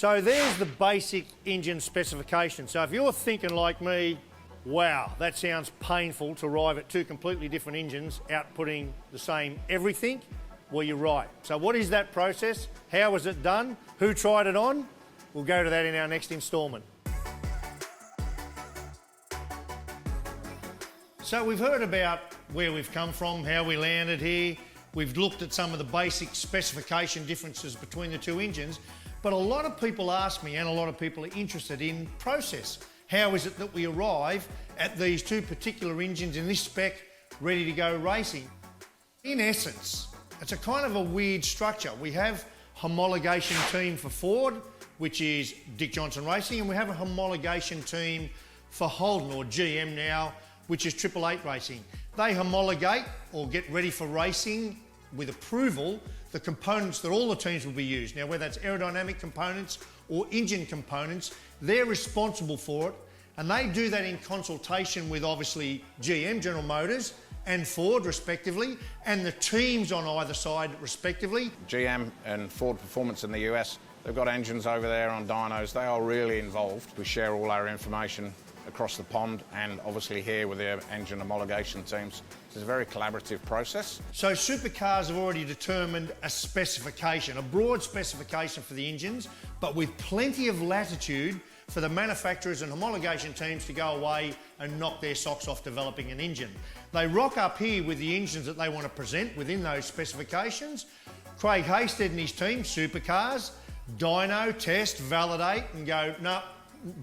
So there's the basic engine specification. So if you're thinking like me, wow, that sounds painful to arrive at two completely different engines outputting the same everything, well, you're right. So what is that process? How was it done? Who tried it on? We'll go to that in our next instalment. So we've heard about where we've come from, how we landed here. We've looked at some of the basic specification differences between the two engines, but a lot of people ask me, and a lot of people are interested in process. How is it that we arrive at these two particular engines in this spec, ready to go racing? In essence, it's a kind of a weird structure. We have homologation team for Ford, which is Dick Johnson Racing, and we have a homologation team for Holden, or GM now, which is 888 Racing. They homologate or get ready for racing with approval the components that all the teams will be used. Now, whether that's aerodynamic components or engine components, they're responsible for it, and they do that in consultation with obviously GM, General Motors, and Ford respectively, and the teams on either side respectively. GM and Ford Performance in the US, they've got engines over there on dynos. They are really involved. We share all our information across the pond and obviously here with their engine homologation teams. It's a very collaborative process. So Supercars have already determined a specification, a broad specification for the engines, but with plenty of latitude for the manufacturers and homologation teams to go away and knock their socks off developing an engine. They rock up here with the engines that they want to present within those specifications. Craig Hasted and his team, Supercars, dyno, test, validate and go, no,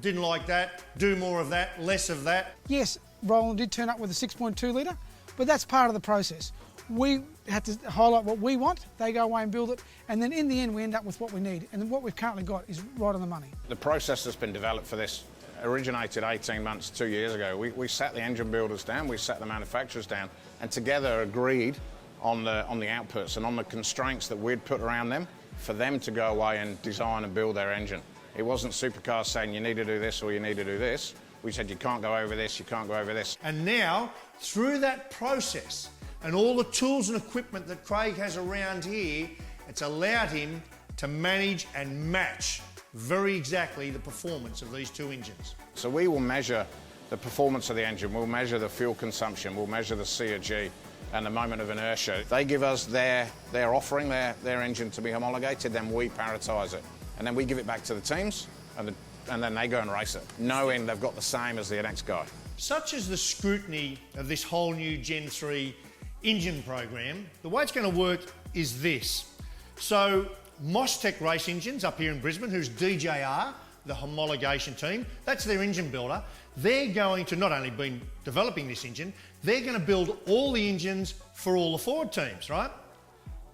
didn't like that, do more of that, less of that. Yes, Roland did turn up with a 6.2 litre, but that's part of the process. We had to highlight what we want, they go away and build it, and then in the end we end up with what we need, and what we've currently got is right on the money. The process that's been developed for this originated 18 months, 2 years ago. We sat the engine builders down, we sat the manufacturers down, and together agreed on the outputs and on the constraints that we'd put around them for them to go away and design and build their engine. It wasn't Supercars saying you need to do this or you need to do this. We said you can't go over this, you can't go over this. And now, through that process and all the tools and equipment that Craig has around here, it's allowed him to manage and match very exactly the performance of these two engines. So we will measure the performance of the engine, we'll measure the fuel consumption, we'll measure the C or G and the moment of inertia. They give us their offering, their engine to be homologated, then we paritize it. And then we give it back to the teams, and then they go and race it, knowing they've got the same as the next guy. Such as the scrutiny of this whole new Gen 3 engine program, the way it's going to work is this. So Mostech Race Engines up here in Brisbane, who's DJR, the homologation team, that's their engine builder. They're going to not only be developing this engine, they're going to build all the engines for all the Ford teams, right?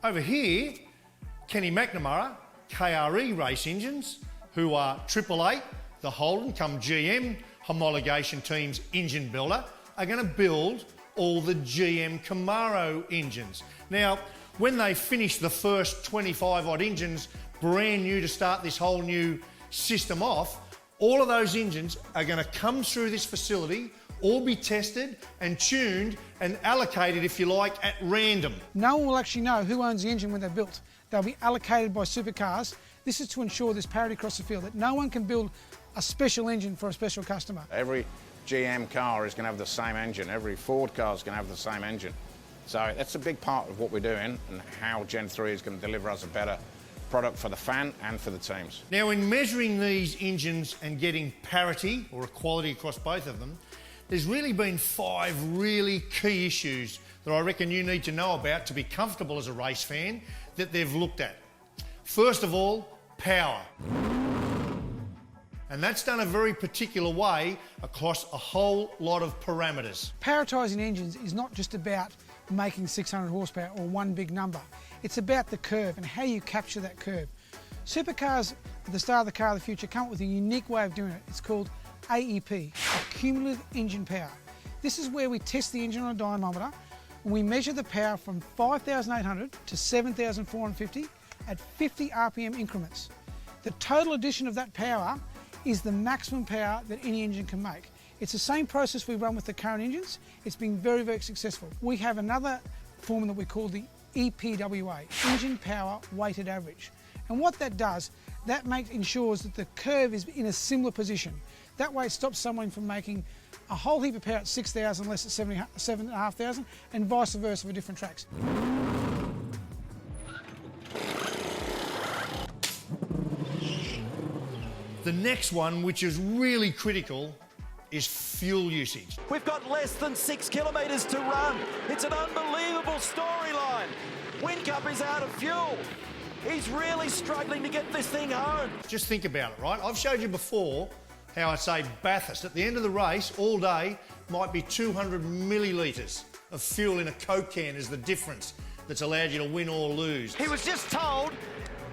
Over here, Kenny McNamara, KRE Race Engines, who are 888, the Holden come GM homologation team's engine builder, are going to build all the GM Camaro engines. Now, when they finish the first 25 odd engines, brand new to start this whole new system off, all of those engines are going to come through this facility, all be tested and tuned and allocated, if you like, at random. No one will actually know who owns the engine when they're built. They'll be allocated by Supercars. This is to ensure there's parity across the field, that no one can build a special engine for a special customer. Every GM car is going to have the same engine. Every Ford car is going to have the same engine. So that's a big part of what we're doing and how Gen 3 is going to deliver us a better product for the fan and for the teams. Now, in measuring these engines and getting parity or equality across both of them, there's really been 5 really key issues that I reckon you need to know about to be comfortable as a race fan that they've looked at. First of all, power. And that's done a very particular way across a whole lot of parameters. Paratising engines is not just about making 600 horsepower or one big number. It's about the curve and how you capture that curve. Supercars, at the start of the car of the future, come up with a unique way of doing it. It's called AEP, Cumulative Engine Power. This is where we test the engine on a dynamometer and we measure the power from 5,800 to 7,450 at 50 RPM increments. The total addition of that power is the maximum power that any engine can make. It's the same process we run with the current engines. It's been very, very successful. We have another formula that we call the EPWA, Engine Power Weighted Average. And what that does, That ensures that the curve is in a similar position. That way it stops someone from making a whole heap of power at 6,000 less at 7,500 and vice versa for different tracks. The next one, which is really critical, is fuel usage. We've got less than 6 kilometres to run. It's an unbelievable storyline. Whincup is out of fuel. He's really struggling to get this thing home. Just think about it, right? I've showed you before how I say Bathurst, at the end of the race, all day, might be 200 millilitres of fuel in a Coke can is the difference that's allowed you to win or lose. He was just told,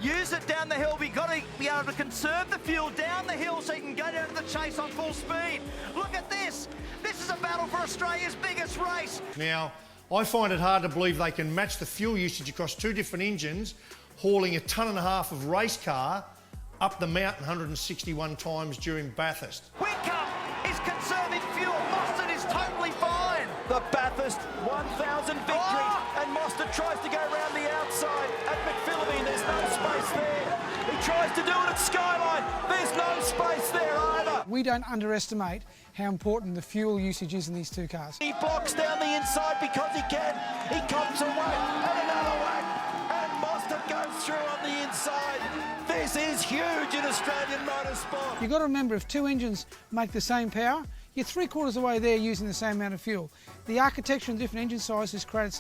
use it down the hill. We've got to be able to conserve the fuel down the hill so you can go down to the chase on full speed. Look at this. This is a battle for Australia's biggest race. Now, I find it hard to believe they can match the fuel usage across two different engines, hauling 1.5 tons of race car up the mountain 161 times during Bathurst. Whincup is conserving fuel. Mostert is totally fine. The Bathurst 1000 victory. And Mostert tries to go around the outside at McPhillippi. There's no space there. He tries to do it at Skyline. There's no space there either. We don't underestimate how important the fuel usage is in these two cars. He blocks down the inside because he can. He comes away and another whack. And Mostert goes through on the inside. This is huge in Australian motorsport. You've got to remember, if two engines make the same power, you're 3/4 of the way there using the same amount of fuel. The architecture and different engine sizes has created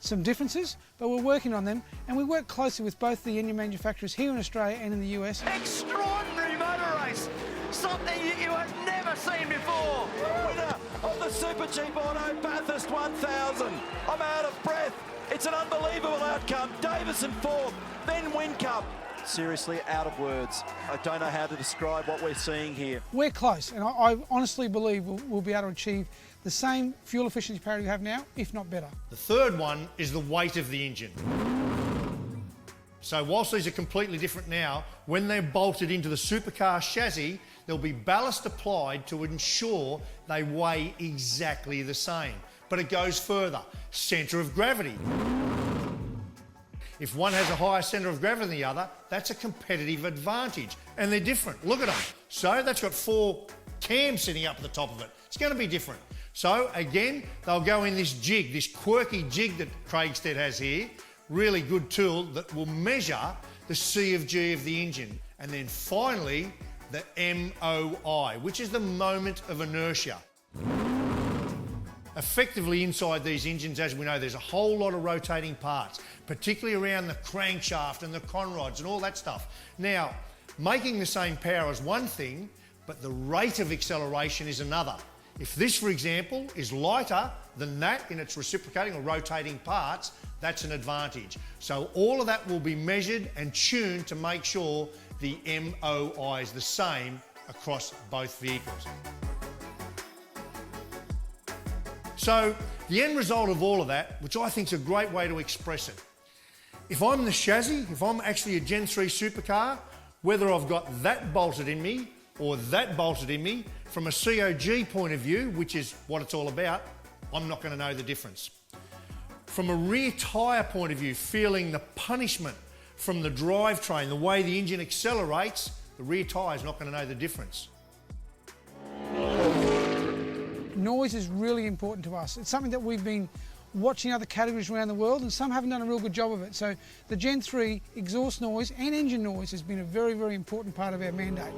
some differences, but we're working on them, and we work closely with both the engine manufacturers here in Australia and in the US. Extraordinary motor race. Something you have never seen before. Winner of the Super Cheap Auto Bathurst 1000. I'm out of breath. It's an unbelievable outcome. Davison fourth, then Whincup. Seriously, out of words. I don't know how to describe what we're seeing here. We're close, and I honestly believe we'll be able to achieve the same fuel efficiency parity we have now, if not better. The third one is the weight of the engine. So whilst these are completely different now, when they're bolted into the supercar chassis, there'll be ballast applied to ensure they weigh exactly the same. But it goes further. Centre of gravity. If one has a higher centre of gravity than the other, that's a competitive advantage. And they're different. Look at them. So that's got 4 cams sitting up at the top of it. It's going to be different. So again, they'll go in this jig, this quirky jig that Craigstead has here. Really good tool that will measure the C of G of the engine. And then finally, the MOI, which is the moment of inertia. Effectively inside these engines, as we know, there's a whole lot of rotating parts, particularly around the crankshaft and the conrods and all that stuff. Now, making the same power is one thing, but the rate of acceleration is another. If this, for example, is lighter than that in its reciprocating or rotating parts, that's an advantage. So all of that will be measured and tuned to make sure the MOI is the same across both vehicles. So the end result of all of that, which I think is a great way to express it, if I'm the chassis, if I'm actually a Gen 3 supercar, whether I've got that bolted in me or that bolted in me, from a COG point of view, which is what it's all about, I'm not going to know the difference. From a rear tyre point of view, feeling the punishment from the drivetrain, the way the engine accelerates, the rear tyre is not going to know the difference. Noise is really important to us. It's something that we've been watching other categories around the world, and some haven't done a real good job of it. So the Gen 3 exhaust noise and engine noise has been a very, very important part of our mandate.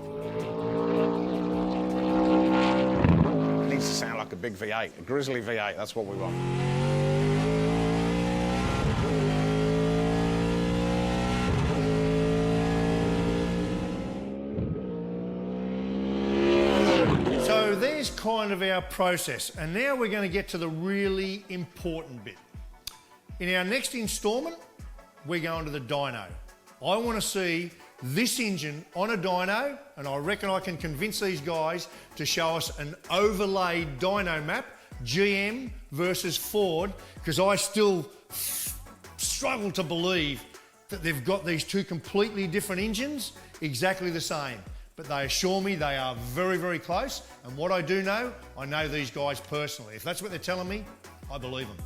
It needs to sound like a big V8, a grizzly V8, that's what we want. So there's kind of our process, and now we're going to get to the really important bit. In our next instalment, we're going to the dyno. I want to see this engine on a dyno, and I reckon I can convince these guys to show us an overlaid dyno map, GM versus Ford, because I still struggle to believe that they've got these two completely different engines exactly the same. But they assure me they are very, very close. And what I do know, I know these guys personally. If that's what they're telling me, I believe them.